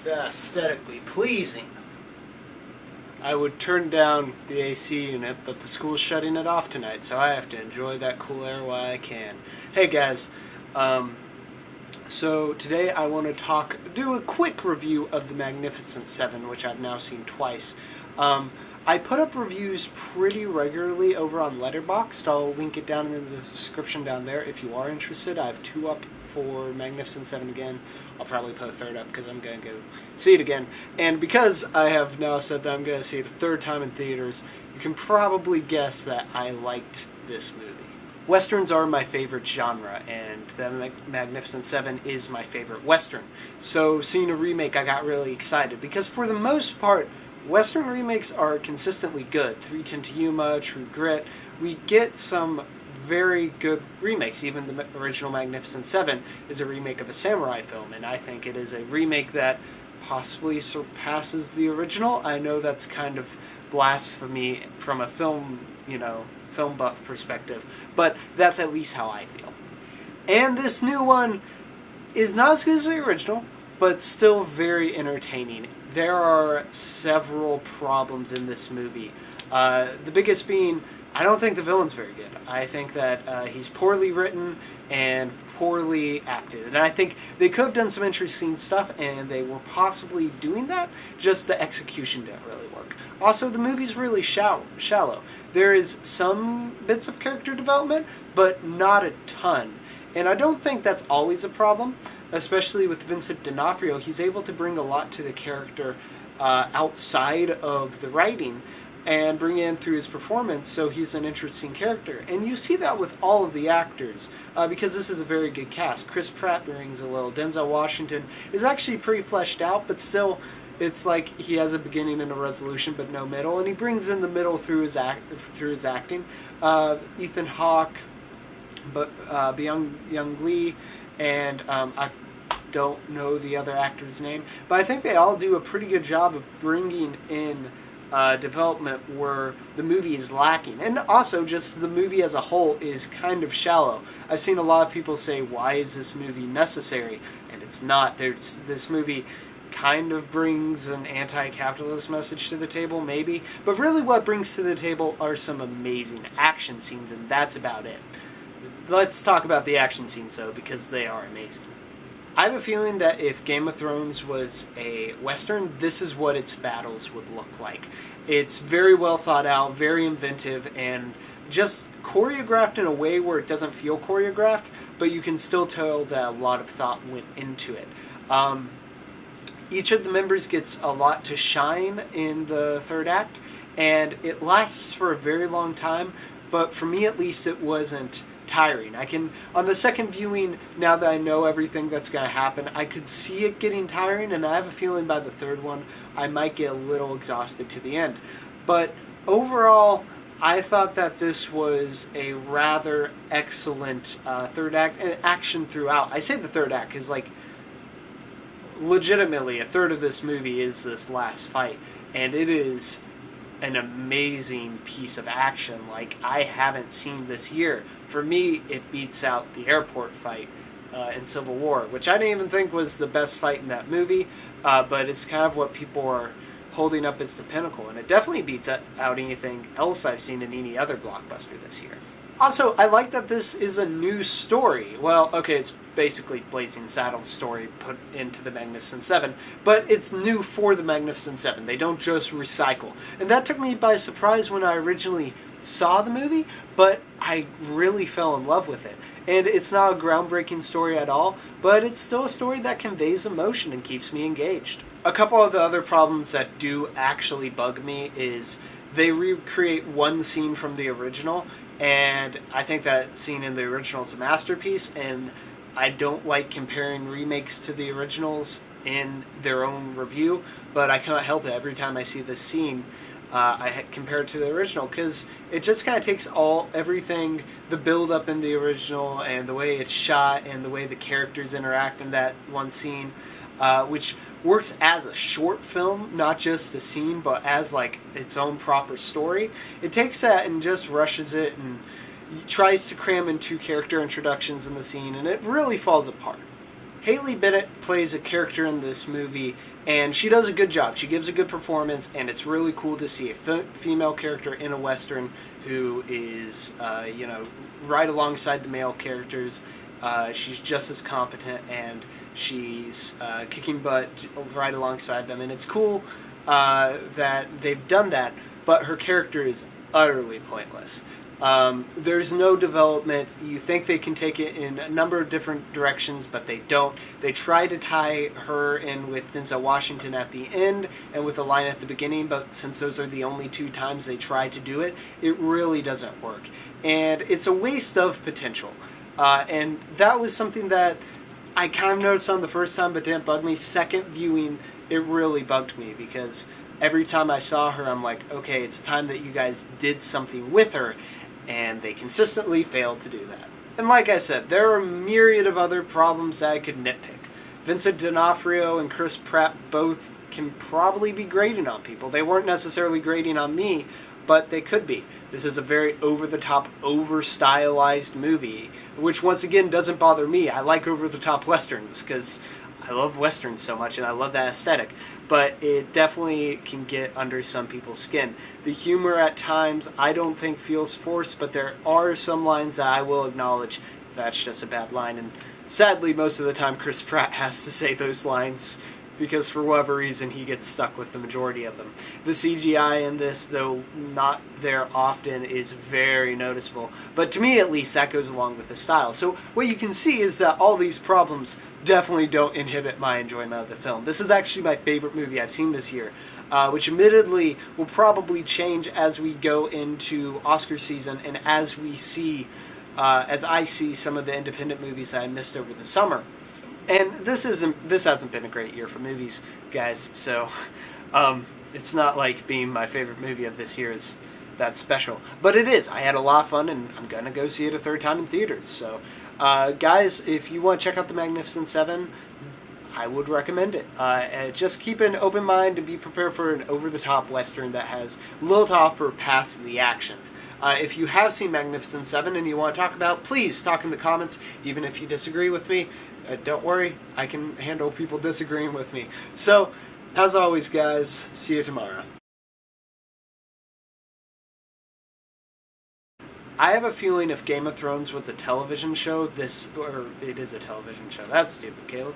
that aesthetically pleasing, I would turn down the AC unit, but the school's shutting it off tonight, so I have to enjoy that cool air while I can. Hey guys, so today I want to do a quick review of The Magnificent Seven, which I've now seen twice. I put up reviews pretty regularly over on Letterboxd. I'll link it down in the description down there if you are interested. I have 2 up for Magnificent Seven again. I'll probably put a 3rd up because I'm going to go see it again. And because I have now said that I'm going to see it a 3rd time in theaters, you can probably guess that I liked this movie. Westerns are my favorite genre, and The Magnificent Seven is my favorite Western. So seeing a remake, I got really excited because for the most part, Western remakes are consistently good. 3:10 to Yuma, True Grit. We get some very good remakes. Even the original Magnificent Seven is a remake of a samurai film, and I think it is a remake that possibly surpasses the original. I know that's kind of blasphemy from a film buff perspective, but that's at least how I feel. And this new one is not as good as the original, but still very entertaining. There are several problems in this movie. The biggest being, I don't think the villain's very good. I think that he's poorly written and poorly acted. And I think they could have done some interesting stuff, and they were possibly doing that, just the execution didn't really work. Also, the movie's really shallow. There is some bits of character development, but not a ton. And I don't think that's always a problem, especially with Vincent D'Onofrio. He's able to bring a lot to the character outside of the writing and bring it in through his performance, so he's an interesting character. And you see that with all of the actors, because this is a very good cast. Chris Pratt brings a little. Denzel Washington is actually pretty fleshed out, but still, it's like he has a beginning and a resolution, but no middle, and he brings in the middle through his acting. Ethan Hawke, Young Lee, and I don't know the other actor's name, but I think they all do a pretty good job of bringing in development where the movie is lacking. And also, just the movie as a whole is kind of shallow. I've seen a lot of people say, why is this movie necessary? And it's not. This movie kind of brings an anti-capitalist message to the table, maybe. But really what it brings to the table are some amazing action scenes, and that's about it. Let's talk about the action scenes, though, because they are amazing. I have a feeling that if Game of Thrones was a Western, this is what its battles would look like. It's very well thought out, very inventive, and just choreographed in a way where it doesn't feel choreographed, but you can still tell that a lot of thought went into it. Each of the members gets a lot to shine in the 3rd act, and it lasts for a very long time, but for me at least it wasn't tiring. On the second viewing, now that I know everything that's going to happen, I could see it getting tiring, and I have a feeling by the 3rd one, I might get a little exhausted to the end. But overall, I thought that this was a rather excellent 3rd act, and action throughout. I say the 3rd act because, like, legitimately, a 1/3 of this movie is this last fight, and it is an amazing piece of action like I haven't seen this year. For me, it beats out the airport fight in Civil War, which I didn't even think was the best fight in that movie, but it's kind of what people are holding up as the pinnacle, and it definitely beats out anything else I've seen in any other blockbuster this year. Also, I like that this is a new story. Well, okay, it's basically Blazing Saddles' story put into The Magnificent Seven, but it's new for The Magnificent Seven. They don't just recycle. And that took me by surprise when I originally saw the movie, but I really fell in love with it. And it's not a groundbreaking story at all, but it's still a story that conveys emotion and keeps me engaged. A couple of the other problems that do actually bug me is they recreate one scene from the original, and I think that scene in the original is a masterpiece, and I don't like comparing remakes to the originals in their own review, but I cannot help it. Every time I see this scene, I compare it to the original, because it just kind of takes everything, the build-up in the original, and the way it's shot, and the way the characters interact in that one scene, which works as a short film, not just the scene, but as like its own proper story. It takes that and just rushes it and tries to cram in 2 character introductions in the scene, and it really falls apart. Haley Bennett plays a character in this movie, and she does a good job. She gives a good performance, and it's really cool to see a female character in a Western who is, right alongside the male characters. She's just as competent, and she's kicking butt right alongside them, and it's cool that they've done that, but her character is utterly pointless. There's no development. You think they can take it in a number of different directions, but they don't. They try to tie her in with Denzel Washington at the end and with a line at the beginning, but since those are the only two times they try to do it, it really doesn't work. And it's a waste of potential. And that was something that I kind of noticed on the first time, but didn't bug me. Second viewing, it really bugged me because every time I saw her, I'm like, okay, it's time that you guys did something with her. And they consistently failed to do that. And like I said, there are a myriad of other problems that I could nitpick. Vincent D'Onofrio and Chris Pratt both can probably be grading on people. They weren't necessarily grading on me, but they could be. This is a very over-the-top, over-stylized movie, which once again doesn't bother me. I like over-the-top westerns because I love westerns so much and I love that aesthetic. But it definitely can get under some people's skin. The humor at times I don't think feels forced, but there are some lines that I will acknowledge that's just a bad line. And sadly, most of the time Chris Pratt has to say those lines because for whatever reason he gets stuck with the majority of them. The CGI in this, though not there often, is very noticeable. But to me at least, that goes along with the style. So what you can see is that all these problems definitely don't inhibit my enjoyment of the film. This is actually my favorite movie I've seen this year, which admittedly will probably change as we go into Oscar season and as we see, as I see some of the independent movies that I missed over the summer. And this hasn't been a great year for movies, guys, so it's not like being my favorite movie of this year is that special. But it is. I had a lot of fun, and I'm going to go see it a third time in theaters. So, guys, if you want to check out The Magnificent Seven, I would recommend it. Just keep an open mind and be prepared for an over-the-top Western that has little to offer past the action. If you have seen Magnificent Seven and you want to talk about, please talk in the comments, even if you disagree with me. Don't worry, I can handle people disagreeing with me. So, as always, guys, see you tomorrow. I have a feeling if Game of Thrones was a television show, or it is a television show. That's stupid, Caleb.